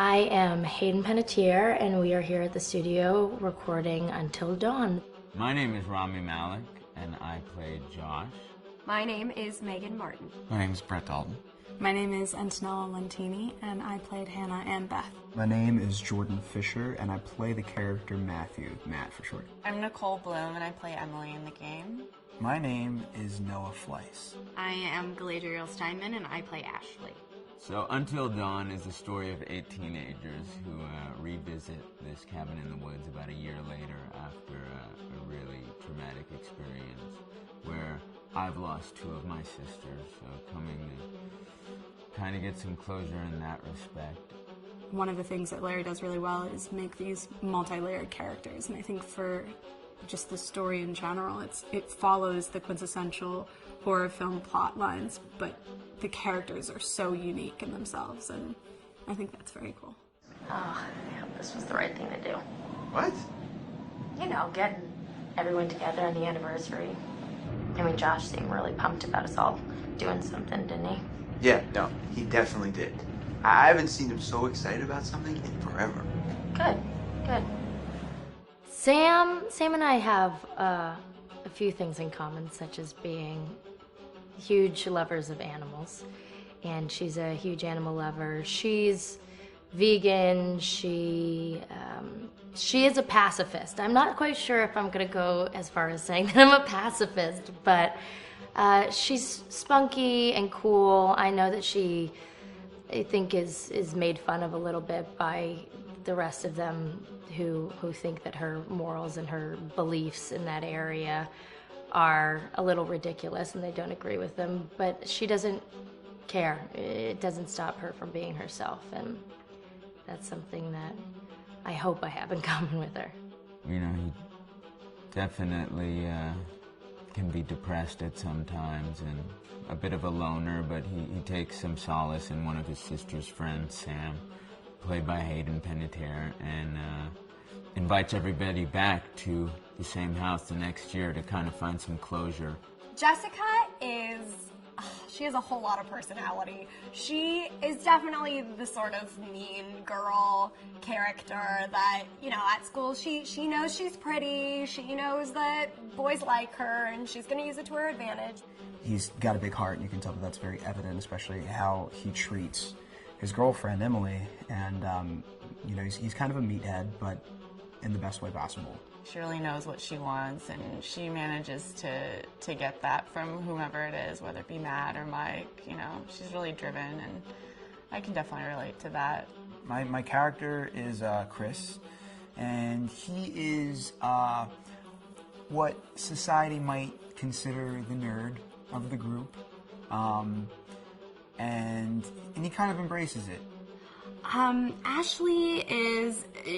I am Hayden Panettiere, and we are here at the studio recording Until Dawn. My name is Rami Malek, and I played Josh. My name is Megan Martin. My name is Brett Dalton. My name is Antonella Lentini, and I played Hannah and Beth. My name is Jordan Fisher, and I play the character Matthew, Matt for short. I'm Nicole Bloom, and I play Emily in the game. My name is Noah Fleiss. I am Galadriel Steinman, and I play Ashley. So Until Dawn is the story of 8 teenagers who revisit this cabin in the woods about a year later after a really traumatic experience where I've lost 2 of my sisters, so coming to kind of get some closure in that respect. One of the things that Larry does really well is make these multi-layered characters, and I think for just the story in general, it follows the quintessential horror film plot lines, but the characters are so unique in themselves, and I think that's very cool. Oh, I hope this was the right thing to do. What? You know, getting everyone together on the anniversary. I mean, Josh seemed really pumped about us all doing something, didn't he? Yeah, no, he definitely did. I haven't seen him so excited about something in forever. Good, good. Sam and I have a few things in common, such as being huge lovers of animals, and she's a huge animal lover. She's vegan. She is a pacifist. I'm not quite sure if I'm gonna go as far as saying that I'm a pacifist, but she's spunky and cool. I know that she, I think, is made fun of a little bit by the rest of them who think that her morals and her beliefs in that area are a little ridiculous and they don't agree with them, but she doesn't care. It doesn't stop her from being herself, and that's something that I hope I have in common with her. You know, he definitely can be depressed at some times and a bit of a loner, but he takes some solace in one of his sister's friends, Sam, played by Hayden Panettiere, and invites everybody back to the same house the next year to kind of find some closure. Jessica she has a whole lot of personality. She is definitely the sort of mean girl character that, you know, at school she knows she's pretty, she knows that boys like her, and she's going to use it to her advantage. He's got a big heart, and you can tell that that's very evident, especially how he treats his girlfriend, Emily, and, you know, he's kind of a meathead, but in the best way possible. She really knows what she wants, and she manages to get that from whomever it is, whether it be Matt or Mike. You know, she's really driven, and I can definitely relate to that. My character is Chris, and he is what society might consider the nerd of the group, and he kind of embraces it. Ashley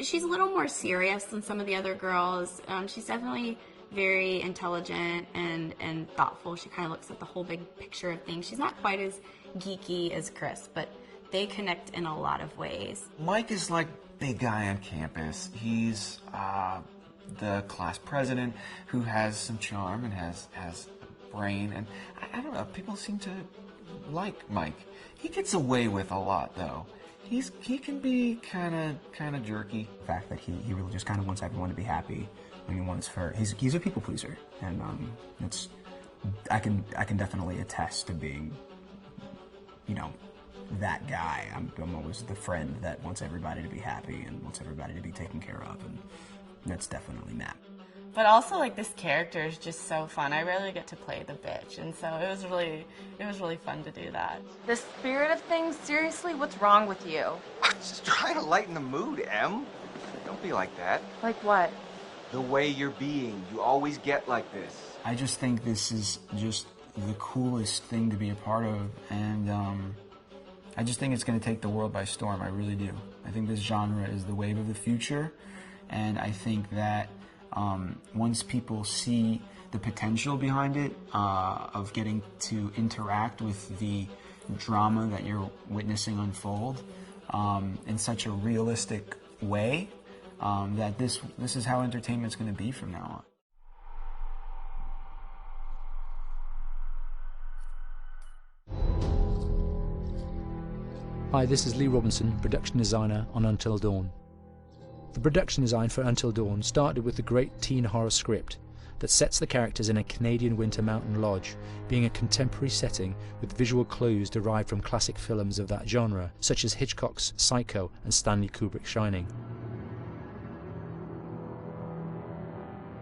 she's a little more serious than some of the other girls. She's definitely very intelligent and thoughtful. She kind of looks at the whole big picture of things. She's not quite as geeky as Chris, but they connect in a lot of ways. Mike is like big guy on campus. He's the class president who has some charm and has a brain, and I don't know, people seem to like Mike. He gets away with a lot, though. He can be kind of jerky. The fact that he really just kind of wants everyone to be happy. I mean, he's a people pleaser, and I can definitely attest to being, you know, that guy. I'm always the friend that wants everybody to be happy and wants everybody to be taken care of, and that's definitely Matt. But also, like, this character is just so fun. I rarely get to play the bitch, and so it was really fun to do that. The spirit of things, seriously, what's wrong with you? I'm just trying to lighten the mood, Em. Don't be like that. Like what? The way you're being. You always get like this. I just think this is just the coolest thing to be a part of, and I just think it's going to take the world by storm. I really do. I think this genre is the wave of the future, and I think that once people see the potential behind it, of getting to interact with the drama that you're witnessing unfold in such a realistic way, that this is how entertainment's going to be from now on. Hi, this is Lee Robinson, production designer on Until Dawn. The production design for Until Dawn started with the great teen horror script that sets the characters in a Canadian winter mountain lodge, being a contemporary setting with visual clues derived from classic films of that genre, such as Hitchcock's Psycho and Stanley Kubrick's Shining.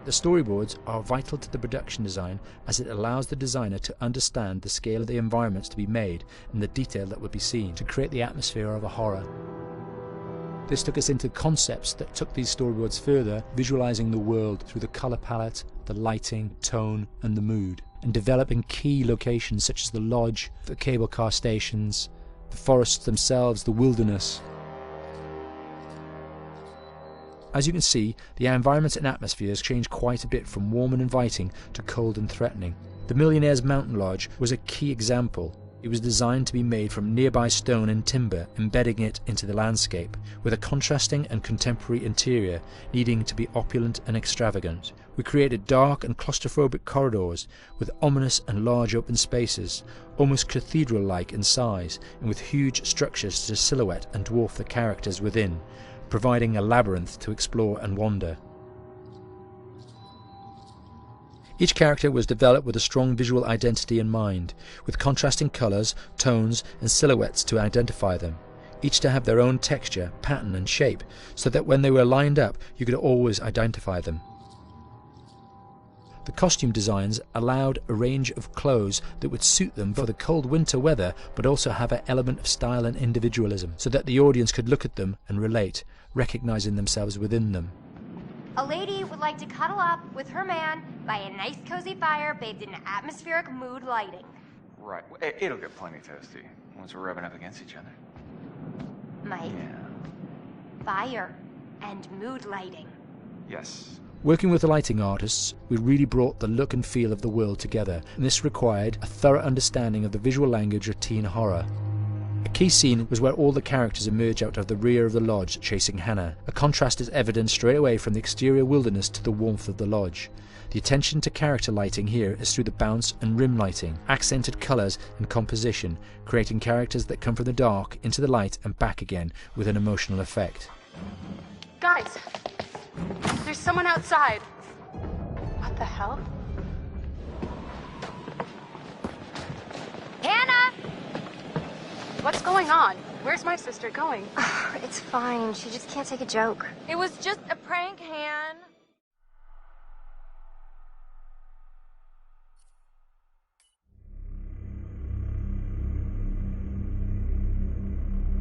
The storyboards are vital to the production design as it allows the designer to understand the scale of the environments to be made and the detail that would be seen to create the atmosphere of a horror. This took us into concepts that took these storyboards further, visualizing the world through the color palette, the lighting, tone and the mood, and developing key locations such as the lodge, the cable car stations, the forests themselves, the wilderness. As you can see, the environments and atmospheres change quite a bit from warm and inviting to cold and threatening. The Millionaire's Mountain Lodge was a key example. It was designed to be made from nearby stone and timber, embedding it into the landscape, with a contrasting and contemporary interior needing to be opulent and extravagant. We created dark and claustrophobic corridors with ominous and large open spaces, almost cathedral-like in size, and with huge structures to silhouette and dwarf the characters within, providing a labyrinth to explore and wander. Each character was developed with a strong visual identity in mind, with contrasting colours, tones and silhouettes to identify them, each to have their own texture, pattern and shape, so that when they were lined up you could always identify them. The costume designs allowed a range of clothes that would suit them for the cold winter weather, but also have an element of style and individualism, so that the audience could look at them and relate, recognizing themselves within them. A lady would like to cuddle up with her man by a nice cozy fire bathed in atmospheric mood lighting. Right. It'll get plenty toasty once we're rubbing up against each other. Mike, Yeah. fire and mood lighting. Yes. Working with the lighting artists, we really brought the look and feel of the world together, and this required a thorough understanding of the visual language of teen horror. A key scene was where all the characters emerge out of the rear of the lodge chasing Hannah. A contrast is evident straight away from the exterior wilderness to the warmth of the lodge. The attention to character lighting here is through the bounce and rim lighting, accented colours and composition, creating characters that come from the dark into the light and back again with an emotional effect. Guys, there's someone outside. What the hell? Hannah! What's going on? Where's my sister going? It's fine. She just can't take a joke. It was just a prank, Han.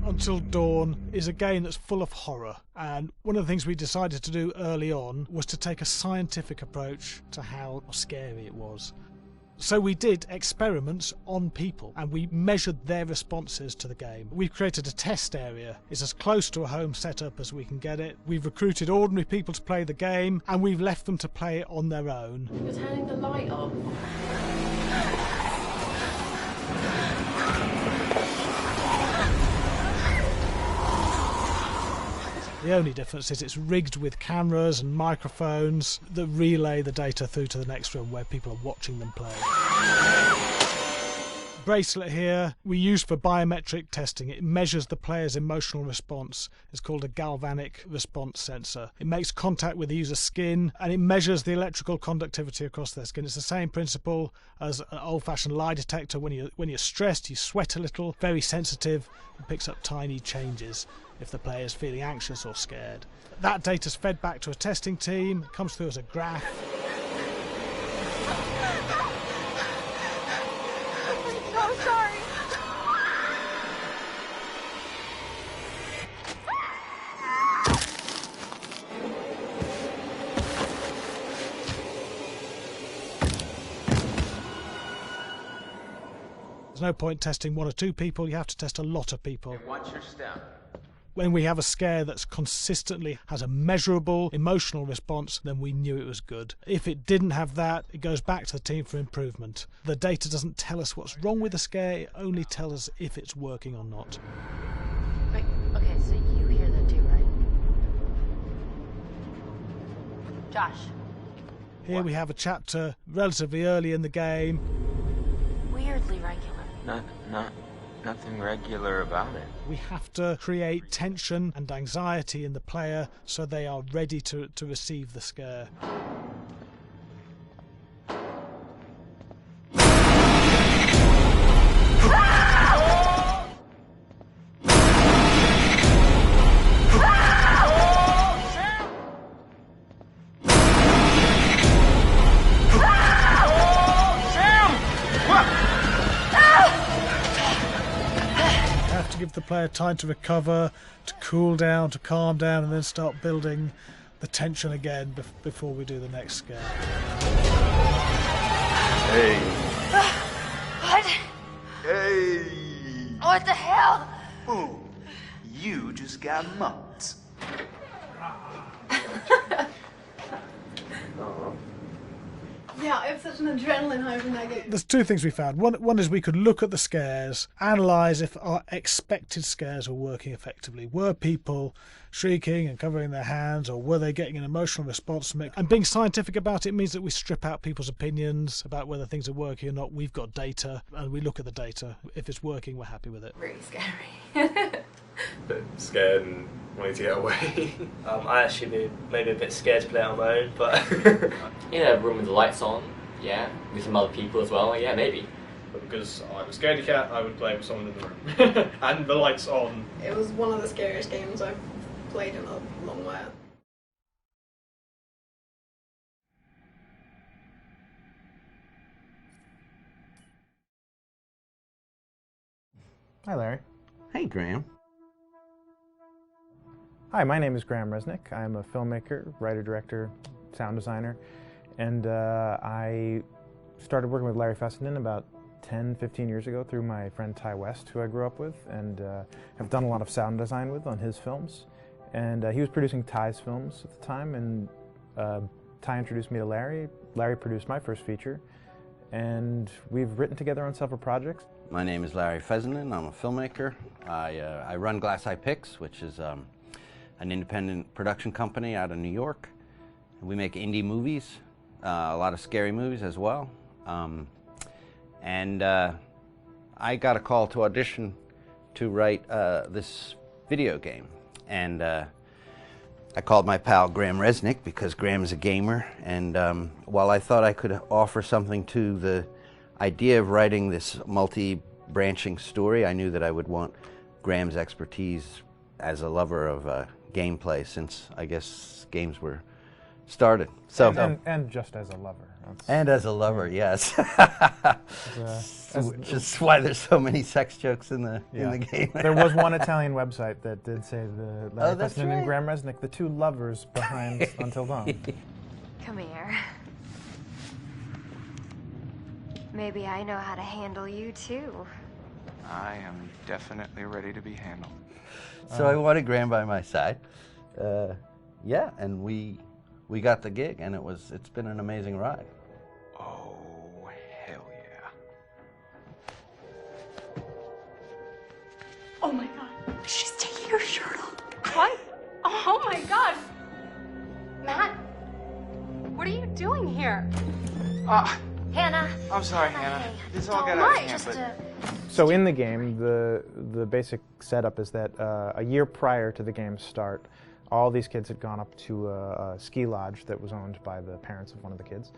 Until Dawn is a game that's full of horror, and one of the things we decided to do early on was to take a scientific approach to how scary it was. So we did experiments on people and we measured their responses to the game. We've created a test area. It's as close to a home setup as we can get it. We've recruited ordinary people to play the game and we've left them to play it on their own. You're turning the light off. The only difference is it's rigged with cameras and microphones that relay the data through to the next room where people are watching them play. Bracelet here we use for biometric testing. It measures the player's emotional response. It's called a galvanic response sensor. It makes contact with the user's skin and it measures the electrical conductivity across their skin. It's the same principle as an old-fashioned lie detector. When you're stressed, you sweat a little, very sensitive, and picks up tiny changes if the player is feeling anxious or scared. That data's fed back to a testing team, comes through as a graph. I'm so sorry. There's no point testing one or two people, you have to test a lot of people. Watch your step. When we have a scare that's consistently has a measurable emotional response, then we knew it was good. If it didn't have that, it goes back to the team for improvement. The data doesn't tell us what's wrong with the scare, it only tells us if it's working or not. Wait, okay, so you hear that too, right? Josh. Here we have a chapter relatively early in the game. Weirdly regular. nothing regular about it. We have to create tension and anxiety in the player so they are ready to receive the scare. Give the player time to recover, to cool down, to calm down, and then start building the tension again before we do the next scare. Hey. What? Hey. What the hell? Ooh, you just got mugged. Yeah, I have such an adrenaline high from that game. There's two things we found. One is we could look at the scares, analyse if our expected scares were working effectively. Were people shrieking and covering their hands, or were they getting an emotional response from it? And being scientific about it means that we strip out people's opinions about whether things are working or not. We've got data, and we look at the data. If it's working, we're happy with it. Really scary. Bit scared and wanting to get away. I actually maybe a bit scared to play it on my own, but in a room with the lights on, yeah, with some other people as well, yeah, maybe. But because I'm a scaredy cat, I would play with someone in the room. And the lights on. It was one of the scariest games I've played in a long while. Hi, Larry. Hey, Graham. Hi, my name is Graham Resnick. I'm a filmmaker, writer, director, sound designer, and I started working with Larry Fessenden about 10, 15 years ago through my friend Ty West, who I grew up with, and have done a lot of sound design with on his films. And he was producing Ty's films at the time, and Ty introduced me to Larry. Larry produced my first feature, and we've written together on several projects. My name is Larry Fessenden. I'm a filmmaker. I run Glass Eye Pix, which is an independent production company out of New York. We make indie movies, a lot of scary movies as well. And I got a call to audition to write this video game. And I called my pal Graham Resnick because Graham is a gamer. And while I thought I could offer something to the idea of writing this multi-branching story, I knew that I would want Graham's expertise as a lover of gameplay, since I guess games were started. So and just as a lover. And as a lover, yes. Just why there's so many sex jokes in the game. There was one Italian website that did say the Larry Fessenden right. and Graham Resnick, the two lovers behind Until Dawn. Come here. Maybe I know how to handle you too. I am definitely ready to be handled. So I wanted Graham by my side. Yeah, and we got the gig, and it's been an amazing ride. Oh, hell yeah. Oh my god, she's taking her shirt off. What? Oh my god. Matt, what are you doing here? Hannah. I'm sorry, Hannah. This all got out of hand, but... So in the game, the basic setup is that a year prior to the game's start, all these kids had gone up to a ski lodge that was owned by the parents of one of the kids,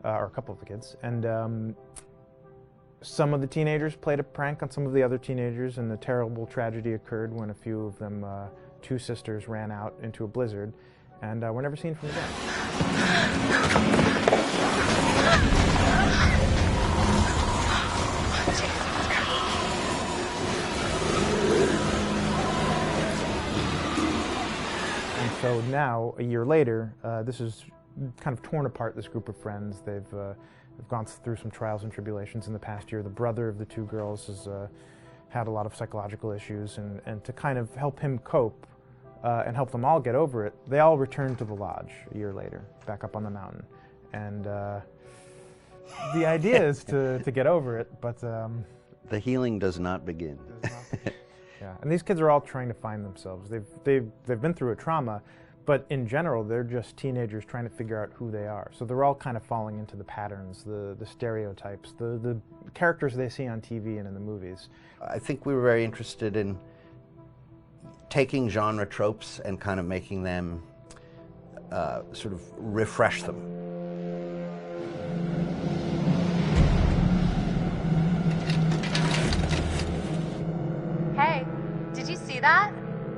or a couple of the kids, and some of the teenagers played a prank on some of the other teenagers, and a terrible tragedy occurred when a few of them, two sisters, ran out into a blizzard, and were never seen from again. So now, a year later, this is kind of torn apart, this group of friends. They've gone through some trials and tribulations in the past year. The brother of the two girls has had a lot of psychological issues, and to kind of help him cope and help them all get over it, they all returned to the lodge a year later, back up on the mountain. And the idea is to get over it, but... the healing does not begin. Yeah, and these kids are all trying to find themselves. They've been through a trauma, But in general, they're just teenagers trying to figure out who they are. So they're all kind of falling into the patterns, the stereotypes, the characters they see on TV and in the movies. I think we were very interested in taking genre tropes and kind of making them sort of refresh them. Hey, did you see that?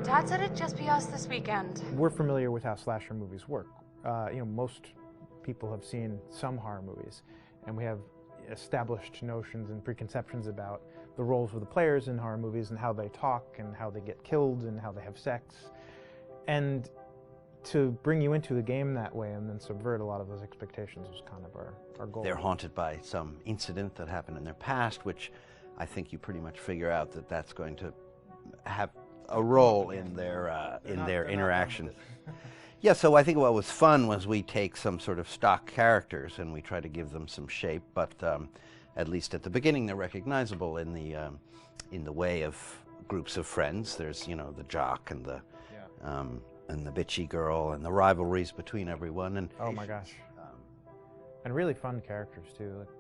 Dad said it'd just be us this weekend. We're familiar with how slasher movies work. Most people have seen some horror movies, and we have established notions and preconceptions about the roles of the players in horror movies and how they talk and how they get killed and how they have sex. And to bring you into the game that way and then subvert a lot of those expectations was kind of our goal. They're haunted by some incident that happened in their past, which I think you pretty much figure out that that's going to have a role in their interaction. Yeah, so I think what was fun was we take some sort of stock characters and we try to give them some shape, but at least at the beginning they're recognizable in the way of groups of friends. There's the jock and the bitchy girl and the rivalries between everyone. And oh my gosh, and really fun characters too. Like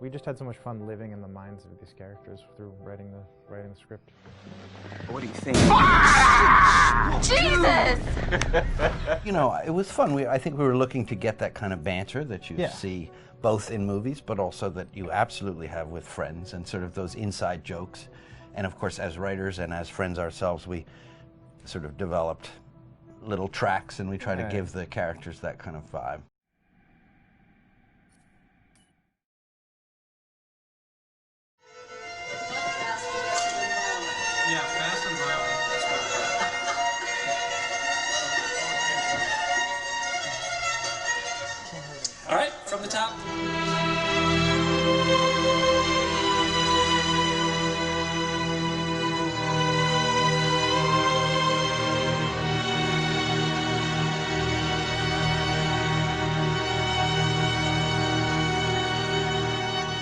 we just had so much fun living in the minds of these characters through writing the script. What do you think? Jesus! It was fun. I think we were looking to get that kind of banter that you see both in movies, but also that you absolutely have with friends and sort of those inside jokes. And of course, as writers and as friends ourselves, we sort of developed little tracks and we try to give the characters that kind of vibe. Yeah, fast and violent. All right, from the top.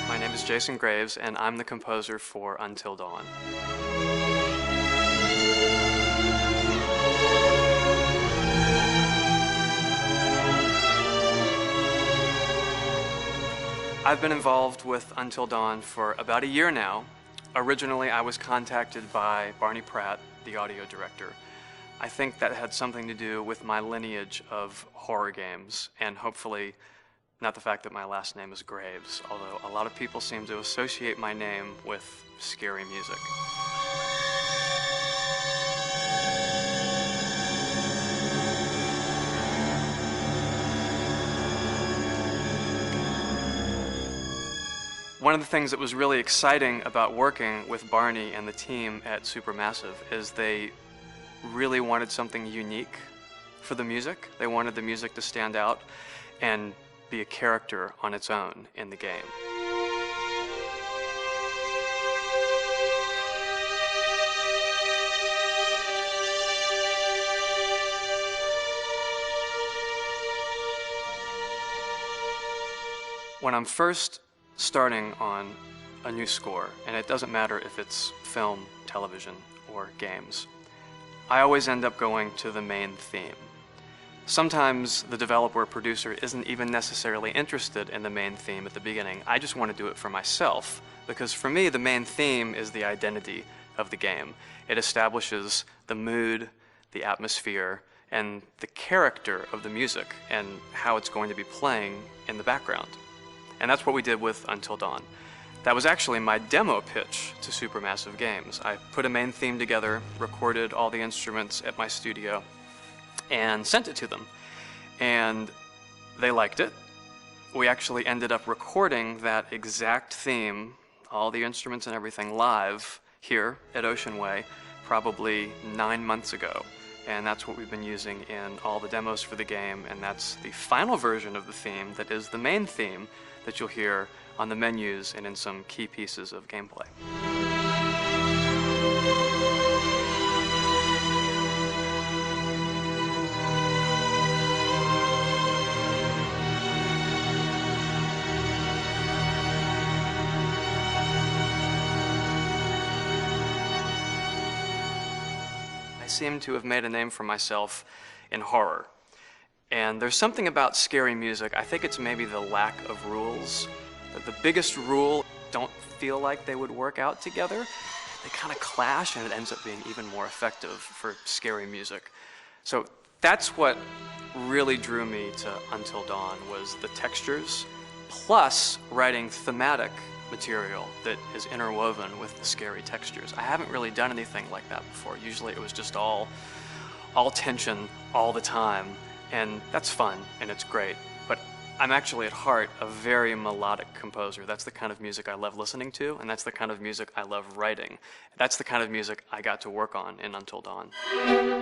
My name is Jason Graves, and I'm the composer for Until Dawn. I've been involved with Until Dawn for about a year now. Originally, I was contacted by Barney Pratt, the audio director. I think that had something to do with my lineage of horror games, and hopefully not the fact that my last name is Graves, although a lot of people seem to associate my name with scary music. One of the things that was really exciting about working with Barney and the team at Supermassive is they really wanted something unique for the music. They wanted the music to stand out and be a character on its own in the game. When I'm first starting on a new score, and it doesn't matter if it's film, television, or games, I always end up going to the main theme. Sometimes the developer or producer isn't even necessarily interested in the main theme at the beginning. I just want to do it for myself, because for me, the main theme is the identity of the game. It establishes the mood, the atmosphere, and the character of the music, and how it's going to be playing in the background. And that's what we did with Until Dawn. That was actually my demo pitch to Supermassive Games. I put a main theme together, recorded all the instruments at my studio, and sent it to them. And they liked it. We actually ended up recording that exact theme, all the instruments and everything, live here at Ocean Way probably 9 months ago. And that's what we've been using in all the demos for the game, and that's the final version of the theme that is the main theme that you'll hear on the menus and in some key pieces of gameplay. I seem to have made a name for myself in horror. And there's something about scary music, I think it's maybe the lack of rules. That the biggest rule don't feel like they would work out together. They kind of clash, and it ends up being even more effective for scary music. So that's what really drew me to Until Dawn, was the textures, plus writing thematic material that is interwoven with the scary textures. I haven't really done anything like that before. Usually it was just all tension all the time, and that's fun and it's great. But I'm actually at heart a very melodic composer. That's the kind of music I love listening to, and that's the kind of music I love writing. That's the kind of music I got to work on in Until Dawn. Very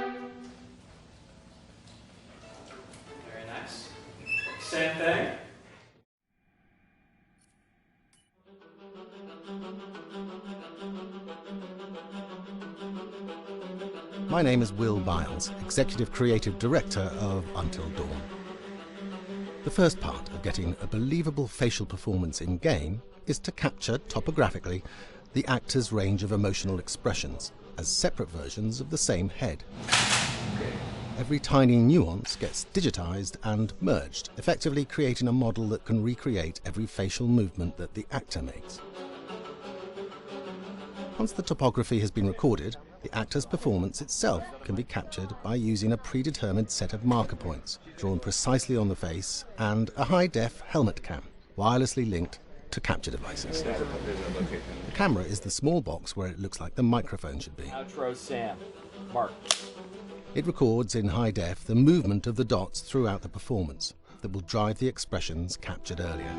nice. Same thing. My name is Will Biles, Executive Creative Director of Until Dawn. The first part of getting a believable facial performance in-game is to capture topographically the actor's range of emotional expressions as separate versions of the same head. Every tiny nuance gets digitized and merged, effectively creating a model that can recreate every facial movement that the actor makes. Once the topography has been recorded, the actor's performance itself can be captured by using a predetermined set of marker points, drawn precisely on the face, and a high-def helmet cam, wirelessly linked to capture devices. The camera is the small box where it looks like the microphone should be. Outro Sam. Mark. It records in high def the movement of the dots throughout the performance that will drive the expressions captured earlier.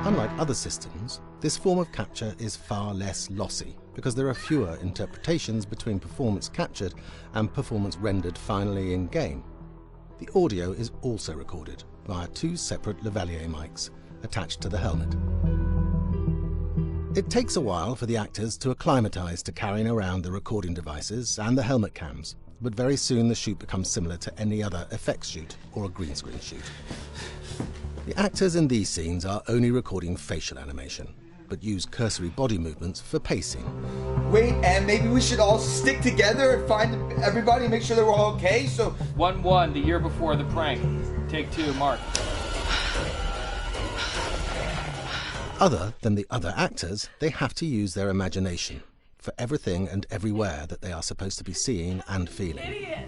Unlike other systems, this form of capture is far less lossy because there are fewer interpretations between performance captured and performance rendered finally in-game. The audio is also recorded via two separate lavalier mics attached to the helmet. It takes a while for the actors to acclimatise to carrying around the recording devices and the helmet cams, but very soon the shoot becomes similar to any other effects shoot or a green screen shoot. The actors in these scenes are only recording facial animation, but use cursory body movements for pacing. Wait, and maybe we should all stick together and find everybody and make sure they're all okay, so... 1-1, the year before the prank. Take 2, Mark. Other than the other actors, they have to use their imagination for everything and everywhere that they are supposed to be seeing and feeling. Idiot!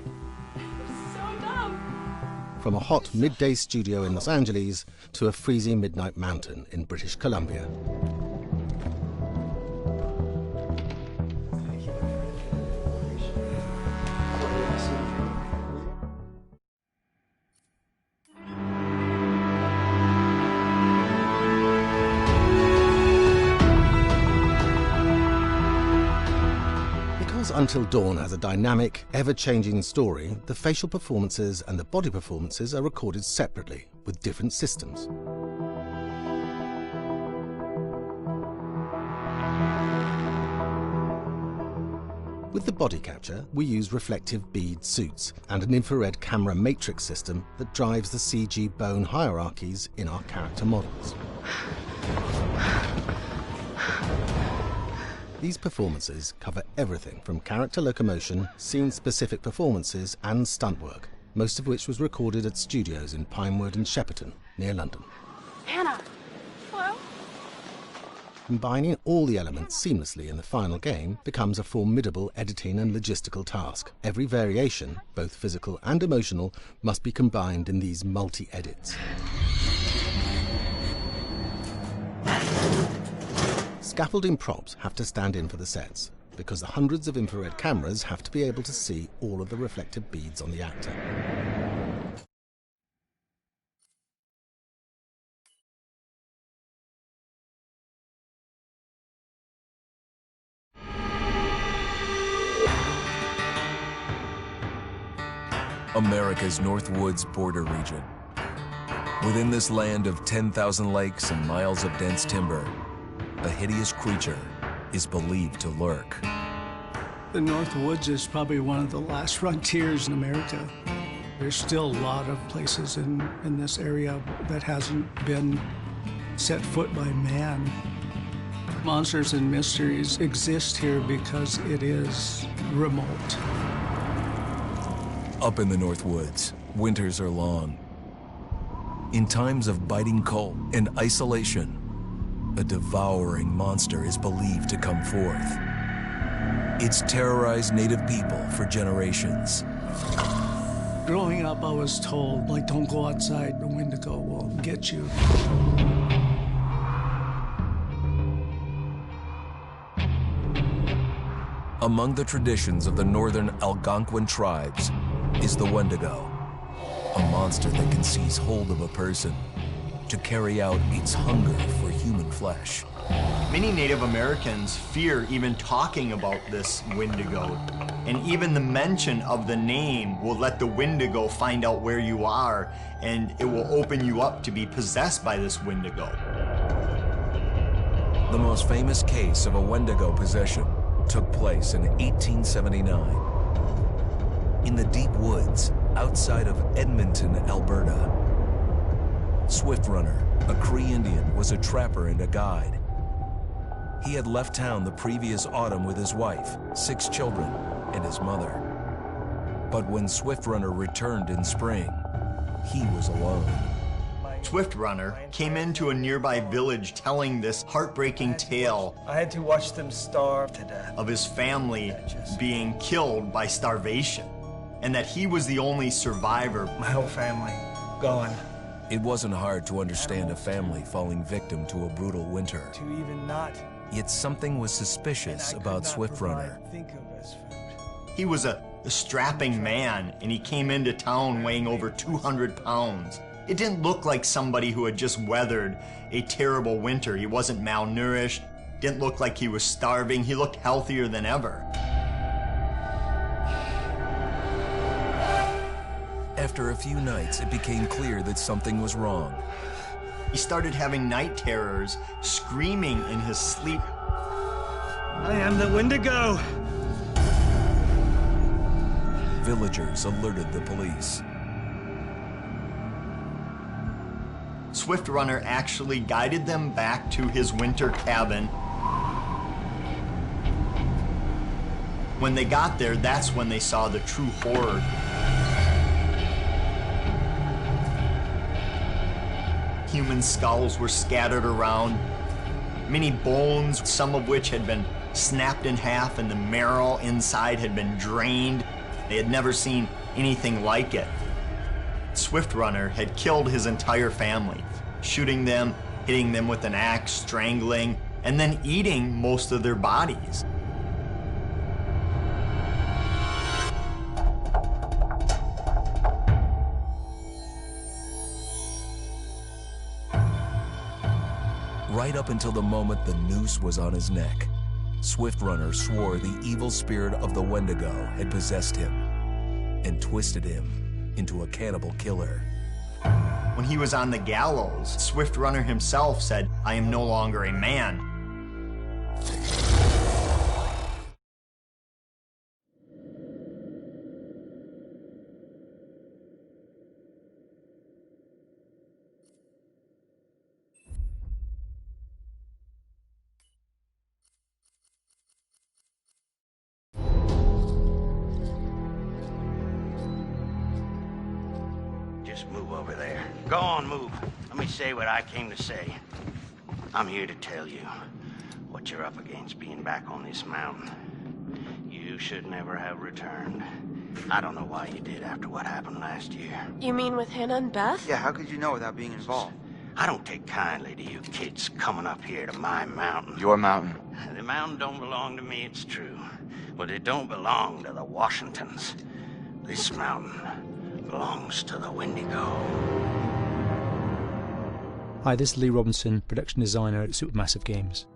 So dumb! From a hot midday studio in Los Angeles to a freezing midnight mountain in British Columbia. Until Dawn has a dynamic, ever-changing story, the facial performances and the body performances are recorded separately with different systems. With the body capture, we use reflective bead suits and an infrared camera matrix system that drives the CG bone hierarchies in our character models. These performances cover everything from character locomotion, scene-specific performances and stunt work, most of which was recorded at studios in Pinewood and Shepperton, near London. Hannah! Hello? Combining all the elements seamlessly in the final game becomes a formidable editing and logistical task. Every variation, both physical and emotional, must be combined in these multi-edits. Scaffolding props have to stand in for the sets, because the hundreds of infrared cameras have to be able to see all of the reflective beads on the actor. America's Northwoods border region. Within this land of 10,000 lakes and miles of dense timber, a hideous creature is believed to lurk. The North Woods is probably one of the last frontiers in America. There's still a lot of places in this area that hasn't been set foot by man. Monsters and mysteries exist here because it is remote. Up in the North Woods, winters are long. In times of biting cold and isolation, a devouring monster is believed to come forth. It's terrorized native people for generations. Growing up, I was told, like, don't go outside, the Wendigo will get you. Among the traditions of the northern Algonquin tribes is the Wendigo, a monster that can seize hold of a person to carry out its hunger for human flesh. Many Native Americans fear even talking about this Wendigo, and even the mention of the name will let the Wendigo find out where you are, and it will open you up to be possessed by this Wendigo. The most famous case of a Wendigo possession took place in 1879 in the deep woods outside of Edmonton, Alberta. Swift Runner, a Cree Indian, was a trapper and a guide. He had left town the previous autumn with his wife, 6 children, and his mother. But when Swift Runner returned in spring, he was alone. Swift Runner came into a nearby village telling this heartbreaking tale. I had to watch them starve to death. Of his family being killed by starvation, and that he was the only survivor. My whole family gone. It wasn't hard to understand a family falling victim to a brutal winter. To even not. Yet something was suspicious about Swift Runner. He was a strapping man, and he came into town weighing over 200 pounds. It didn't look like somebody who had just weathered a terrible winter. He wasn't malnourished, didn't look like he was starving. He looked healthier than ever. After a few nights, it became clear that something was wrong. He started having night terrors, screaming in his sleep. I am the Wendigo! Villagers alerted the police. Swift Runner actually guided them back to his winter cabin. When they got there, that's when they saw the true horror. Human skulls were scattered around, many bones, some of which had been snapped in half, and the marrow inside had been drained. They had never seen anything like it. Swift Runner had killed his entire family, shooting them, hitting them with an axe, strangling, and then eating most of their bodies. Right up until the moment the noose was on his neck, Swift Runner swore the evil spirit of the Wendigo had possessed him and twisted him into a cannibal killer. When he was on the gallows, Swift Runner himself said, "I am no longer a man." Just move over there. Go on, move. Let me say what I came to say. I'm here to tell you what you're up against being back on this mountain. You should never have returned. I don't know why you did after what happened last year. You mean with Hannah and Beth? Yeah, how could you know without being involved? I don't take kindly to you kids coming up here to my mountain. Your mountain. The mountain don't belong to me, it's true. But it don't belong to the Washingtons. This mountain belongs to the Wendigo. Hi, this is Lee Robinson, production designer at Supermassive Games.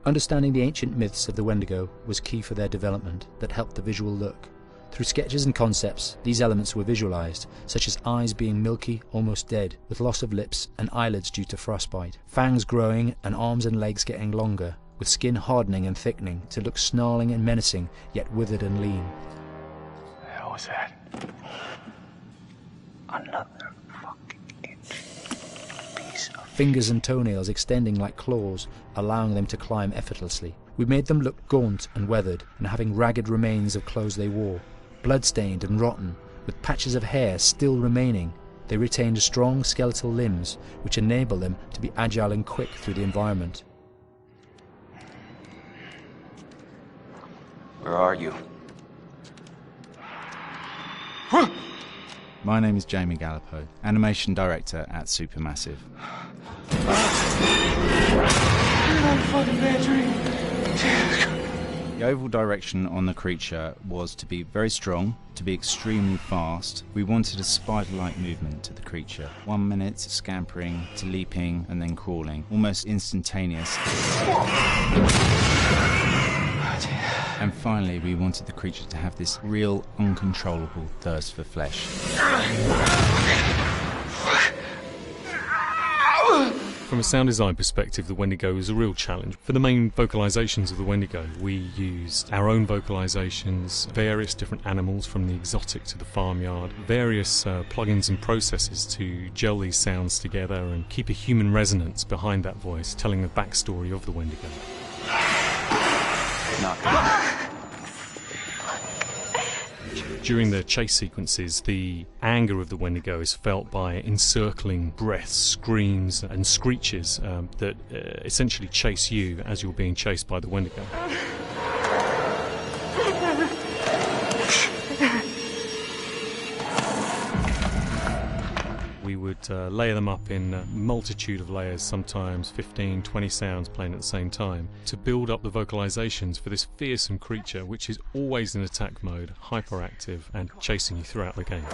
Understanding the ancient myths of the Wendigo was key for their development that helped the visual look. Through sketches and concepts, these elements were visualized, such as eyes being milky, almost dead, with loss of lips and eyelids due to frostbite, fangs growing and arms and legs getting longer, with skin hardening and thickening to look snarling and menacing, yet withered and lean. What the hell was that? Another fucking piece of... Fingers and toenails extending like claws, allowing them to climb effortlessly. We made them look gaunt and weathered, and having ragged remains of clothes they wore, blood-stained and rotten, With patches of hair still remaining, they retained strong skeletal limbs which enable them to be agile and quick through the environment. Where are you? My name is Jamie Gallipo, animation director at Supermassive. The overall direction on the creature was to be very strong, to be extremely fast. We wanted a spider-like movement to the creature. 1 minute scampering to leaping and then crawling, almost instantaneous. And finally, we wanted the creature to have this real, uncontrollable thirst for flesh. From a sound design perspective, the Wendigo is a real challenge. For the main vocalisations of the Wendigo, we used our own vocalisations, various different animals from the exotic to the farmyard, various plugins and processes to gel these sounds together and keep a human resonance behind that voice, telling the backstory of the Wendigo. During the chase sequences, the anger of the Wendigo is felt by encircling breaths, screams and screeches that essentially chase you as you're being chased by the Wendigo. We would layer them up in a multitude of layers, sometimes 15, 20 sounds playing at the same time, to build up the vocalizations for this fearsome creature which is always in attack mode, hyperactive and chasing you throughout the game.